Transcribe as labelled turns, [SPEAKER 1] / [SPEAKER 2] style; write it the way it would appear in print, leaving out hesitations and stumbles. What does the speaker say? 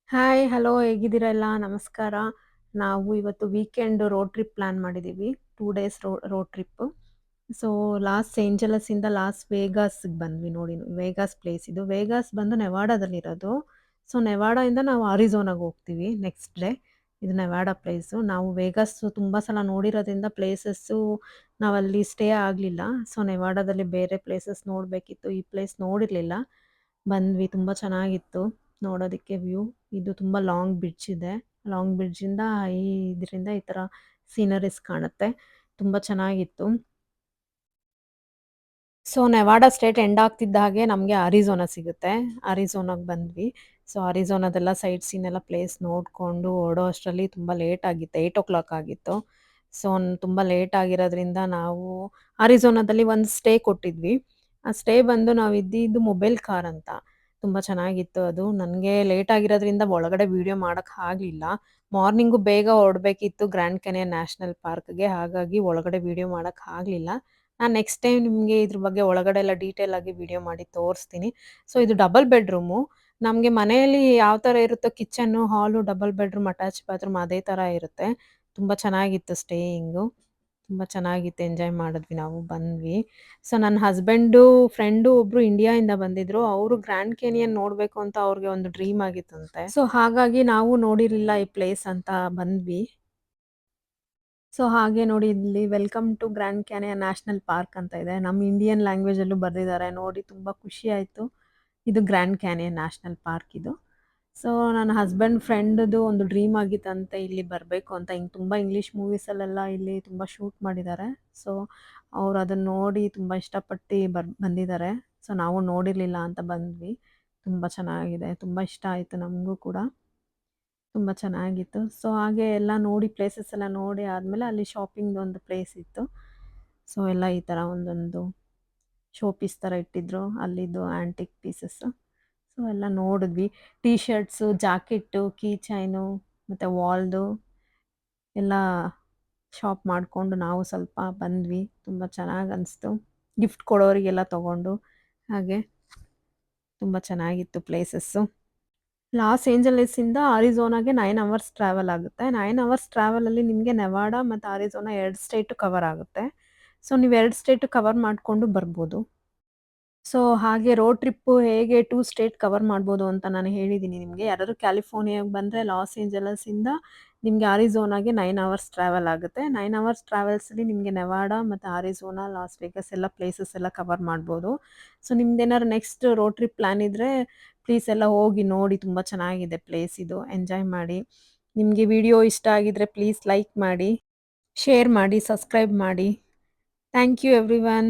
[SPEAKER 1] Hi, hello ಹೇಗಿದ್ದೀರಾ ಎಲ್ಲ? ನಮಸ್ಕಾರ. ನಾವು ಇವತ್ತು ವೀಕೆಂಡ್ ರೋಡ್ ಟ್ರಿಪ್ ಪ್ಲಾನ್ ಮಾಡಿದ್ದೀವಿ. 2 ಡೇಸ್ ರೋಡ್ ಟ್ರಿಪ್. ಸೊ, ಲಾಸ್ ಏಂಜಲಸ್ಸಿಂದ ಲಾಸ್ ವೇಗಾಸ್‌ಗೆ ಬಂದ್ವಿ ನೋಡಿ. ವೇಗಾಸ್ ಪ್ಲೇಸ್ ಇದು. ವೇಗಾಸ್ ಬಂದು ನೆವಾಡಾದಲ್ಲಿರೋದು. ಸೊ, ನೆವಾಡಾಯಿಂದ ನಾವು ಅರಿಜೋನಾಗೆ ಹೋಗ್ತೀವಿ ನೆಕ್ಸ್ಟ್ ಡೇ. ಇದು ನೆವಾಡಾ ಪ್ಲೇಸು. ನಾವು ವೇಗಾಸ್ ತುಂಬ ಸಲ ನೋಡಿರೋದ್ರಿಂದ ಪ್ಲೇಸಸ್ಸು ನಾವಲ್ಲಿ ಸ್ಟೇ ಆಗಲಿಲ್ಲ. ಸೊ, ನೆವಾಡಾದಲ್ಲಿ ಬೇರೆ ಪ್ಲೇಸಸ್ ನೋಡಬೇಕಿತ್ತು. ಈ ಪ್ಲೇಸ್ ನೋಡಿರಲಿಲ್ಲ. ಬಂದ್ವಿ. ತುಂಬ ಚೆನ್ನಾಗಿತ್ತು ನೋಡೋದಕ್ಕೆ ವ್ಯೂ. ಇದು ತುಂಬ ಲಾಂಗ್ ಬ್ರಿಡ್ಜ್ ಇದೆ. ಲಾಂಗ್ ಬ್ರಿಡ್ಜಿಂದ ಇದರಿಂದ ಈ ಥರ ಸೀನರೀಸ್ ಕಾಣುತ್ತೆ. ತುಂಬ ಚೆನ್ನಾಗಿತ್ತು. ಸೊ, ನೆವಾಡಾ ಸ್ಟೇಟ್ ಎಂಡ್ ಆಗ್ತಿದ್ದ ಹಾಗೆ ನಮಗೆ ಅರಿಜೋನಾ ಸಿಗುತ್ತೆ. ಅರಿಜೋನಾಗೆ ಬಂದ್ವಿ. ಸೊ, ಅರಿಜೋನಾದೆಲ್ಲ ಸೈಟ್ ಸೀನ್ ಎಲ್ಲ ಪ್ಲೇಸ್ ನೋಡಿಕೊಂಡು ಹೊರಡೋ ಅಷ್ಟರಲ್ಲಿ ತುಂಬ ಲೇಟ್ ಆಗಿತ್ತು. 8:00 ಆಗಿತ್ತು. ಸೊ, ತುಂಬ ಲೇಟ್ ಆಗಿರೋದ್ರಿಂದ ನಾವು ಅರಿಜೋನಾದಲ್ಲಿ ಒಂದು ಸ್ಟೇ ಕೊಟ್ಟಿದ್ವಿ. ಆ ಸ್ಟೇ ಬಂದು ನಾವು ಇದ್ದಿದ್ದು ಮೊಬೈಲ್ ಕಾರ್ ಅಂತ. ತುಂಬ ಚೆನ್ನಾಗಿತ್ತು ಅದು. ನನಗೆ ಲೇಟ್ ಆಗಿರೋದ್ರಿಂದ ಒಳಗಡೆ ವೀಡಿಯೋ ಮಾಡಕ್ಕೆ ಆಗಲಿಲ್ಲ. ಮಾರ್ನಿಂಗು ಬೇಗ ಹೊರಡಬೇಕಿತ್ತು ಗ್ರ್ಯಾಂಡ್ ಕೆನಿಯನ್ ನ್ಯಾಷನಲ್ ಪಾರ್ಕ್‌ಗೆ. ಹಾಗಾಗಿ ಒಳಗಡೆ ವೀಡಿಯೋ ಮಾಡಕ್ಕೆ ಆಗಲಿಲ್ಲ. ನಾನು ನೆಕ್ಸ್ಟ್ ಟೈಮ್ ನಿಮಗೆ ಇದ್ರ ಬಗ್ಗೆ ಒಳಗಡೆ ಎಲ್ಲ ಡೀಟೇಲ್ ಆಗಿ ವಿಡಿಯೋ ಮಾಡಿ ತೋರಿಸ್ತೀನಿ. ಸೊ, ಇದು ಡಬಲ್ ಬೆಡ್‌ರೂಮು. ನಮಗೆ ಮನೆಯಲ್ಲಿ ಯಾವ ಥರ ಇರುತ್ತೋ ಕಿಚನ್ನು, ಹಾಲು, ಡಬಲ್ ಬೆಡ್‌ರೂಮ್, ಅಟ್ಯಾಚ್ ಬಾತ್ರೂಮ್ ಅದೇ ಥರ ಇರುತ್ತೆ. ತುಂಬ ಚೆನ್ನಾಗಿತ್ತು ಸ್ಟೇಯಿಂಗು. ತುಂಬ ಚೆನ್ನಾಗಿತ್ತು. ಎಂಜಾಯ್ ಮಾಡಿದ್ವಿ ನಾವು ಬಂದ್ವಿ. ಸೊ, ನನ್ನ ಹಸ್ಬೆಂಡು, ಫ್ರೆಂಡು ಒಬ್ರು ಇಂಡಿಯಾಯಿಂದ ಬಂದಿದ್ರು. ಅವರು ಗ್ರ್ಯಾಂಡ್ ಕೇನಿಯನ್ ನೋಡಬೇಕು ಅಂತ ಅವ್ರಿಗೆ ಒಂದು ಡ್ರೀಮ್ ಆಗಿತ್ತಂತೆ. ಸೊ, ಹಾಗಾಗಿ ನಾವು ನೋಡಿರಲಿಲ್ಲ ಈ ಪ್ಲೇಸ್ ಅಂತ ಬಂದ್ವಿ. ಸೊ, ಹಾಗೆ ನೋಡಿ ಇಲ್ಲಿ welcome to Grand Canyon National Park ಅಂತ ಇದೆ. ನಮ್ಮ ಇಂಡಿಯನ್ ಲ್ಯಾಂಗ್ವೇಜಲ್ಲೂ ಬರ್ದಿದ್ದಾರೆ. ನೋಡಿ ತುಂಬ ಖುಷಿ ಆಯಿತು. ಇದು ಗ್ರ್ಯಾಂಡ್ ಕ್ಯಾನಿಯನ್ ನ್ಯಾಷನಲ್ ಪಾರ್ಕ್ ಇದು. ಸೊ, ನನ್ನ ಹಸ್ಬೆಂಡ್ ಫ್ರೆಂಡ್‌ದು ಒಂದು ಡ್ರೀಮ್ ಆಗಿತ್ತಂತೆ ಇಲ್ಲಿ ಬರಬೇಕು ಅಂತ. ಹಿಂಗೆ ತುಂಬ ಇಂಗ್ಲೀಷ್ ಮೂವೀಸಲ್ಲೆಲ್ಲ ಇಲ್ಲಿ ತುಂಬ ಶೂಟ್ ಮಾಡಿದ್ದಾರೆ. ಸೊ, ಅವ್ರು ಅದನ್ನ ನೋಡಿ ತುಂಬ ಇಷ್ಟಪಟ್ಟು ಬಂದಿದ್ದಾರೆ. ಸೊ, ನಾವು ನೋಡಿರಲಿಲ್ಲ ಅಂತ ಬಂದ್ವಿ. ತುಂಬ ಚೆನ್ನಾಗಿದೆ. ತುಂಬ ಇಷ್ಟ ಆಯಿತು ನಮಗೂ ಕೂಡ. ತುಂಬ ಚೆನ್ನಾಗಿತ್ತು. ಸೊ, ಹಾಗೆ ಎಲ್ಲ ನೋಡಿ ಪ್ಲೇಸಸ್ ಎಲ್ಲ ನೋಡಿ ಆದಮೇಲೆ ಅಲ್ಲಿ ಶಾಪಿಂಗ್‌ದು ಒಂದು ಪ್ಲೇಸ್ ಇತ್ತು. ಸೊ, ಎಲ್ಲ ಈ ಥರ ಒಂದೊಂದು ಶೋ ಪೀಸ್ ಥರ ಇಟ್ಟಿದ್ರು. ಅಲ್ಲಿದ್ದು ಆಂಟಿಕ್ ಪೀಸಸ್ಸು. ಸೊ, ಎಲ್ಲ ನೋಡಿದ್ವಿ. Tea shirts, jacket, key chain ಮತ್ತು ವಾಲ್ದು ಎಲ್ಲ ಶಾಪ್ ಮಾಡಿಕೊಂಡು ನಾವು ಸ್ವಲ್ಪ ಬಂದ್ವಿ. ತುಂಬ ಚೆನ್ನಾಗಿ ಅನಿಸ್ತು. ಗಿಫ್ಟ್ ಕೊಡೋರಿಗೆಲ್ಲ ತಗೊಂಡು ಹಾಗೆ ತುಂಬ ಚೆನ್ನಾಗಿತ್ತು ಪ್ಲೇಸಸ್ಸು. ಲಾಸ್ ಏಂಜಲೀಸಿಂದ ಅರಿಜೋನಾಗೆ 9 ಅವರ್ಸ್ ಟ್ರಾವೆಲ್ ಆಗುತ್ತೆ. 9 ಅವರ್ಸ್ ಟ್ರಾವೆಲಲ್ಲಿ ನಿಮಗೆ ನೆವಾಡಾ ಮತ್ತು ಅರಿಜೋನಾ 2 ಸ್ಟೇಟು ಕವರ್ ಆಗುತ್ತೆ. ಸೊ, ನೀವು 2 ಸ್ಟೇಟು ಕವರ್ ಮಾಡಿಕೊಂಡು ಬರ್ಬೋದು. ಸೊ, ಹಾಗೆ ರೋಡ್ ಟ್ರಿಪ್ಪು ಹೇಗೆ 2 ಸ್ಟೇಟ್ ಕವರ್ ಮಾಡ್ಬೋದು ಅಂತ ನಾನು ಹೇಳಿದ್ದೀನಿ ನಿಮಗೆ. ಯಾರಾದ್ರು ಕ್ಯಾಲಿಫೋರ್ನಿಯಾಗೆ ಬಂದರೆ ಲಾಸ್ ಏಂಜಲಸಿಂದ ನಿಮಗೆ ಅರಿಜೋನಾಗೆ 9 ಅವರ್ಸ್ ಟ್ರಾವೆಲ್ ಆಗುತ್ತೆ. 9 ಅವರ್ಸ್ ಟ್ರಾವೆಲ್ಸಲ್ಲಿ ನಿಮಗೆ ನೆವಾಡಾ ಮತ್ತು ಅರಿಜೋನಾ, ಲಾಸ್ ವೇಗಸ್ ಎಲ್ಲ ಪ್ಲೇಸಸ್ ಎಲ್ಲ ಕವರ್ ಮಾಡ್ಬೋದು. ಸೊ, ನಿಮ್ದೇನಾದ್ರು ನೆಕ್ಸ್ಟ್ ರೋಡ್ ಟ್ರಿಪ್ ಪ್ಲಾನ್ ಇದ್ದರೆ ಪ್ಲೀಸ್ ಎಲ್ಲ ಹೋಗಿ ನೋಡಿ. ತುಂಬ ಚೆನ್ನಾಗಿದೆ ಪ್ಲೇಸ್ ಇದು. ಎಂಜಾಯ್ ಮಾಡಿ. ನಿಮಗೆ ವಿಡಿಯೋ ಇಷ್ಟ ಆಗಿದ್ರೆ ಪ್ಲೀಸ್ ಲೈಕ್ ಮಾಡಿ, ಶೇರ್ ಮಾಡಿ, ಸಬ್ಸ್ಕ್ರೈಬ್ ಮಾಡಿ. Thank you everyone.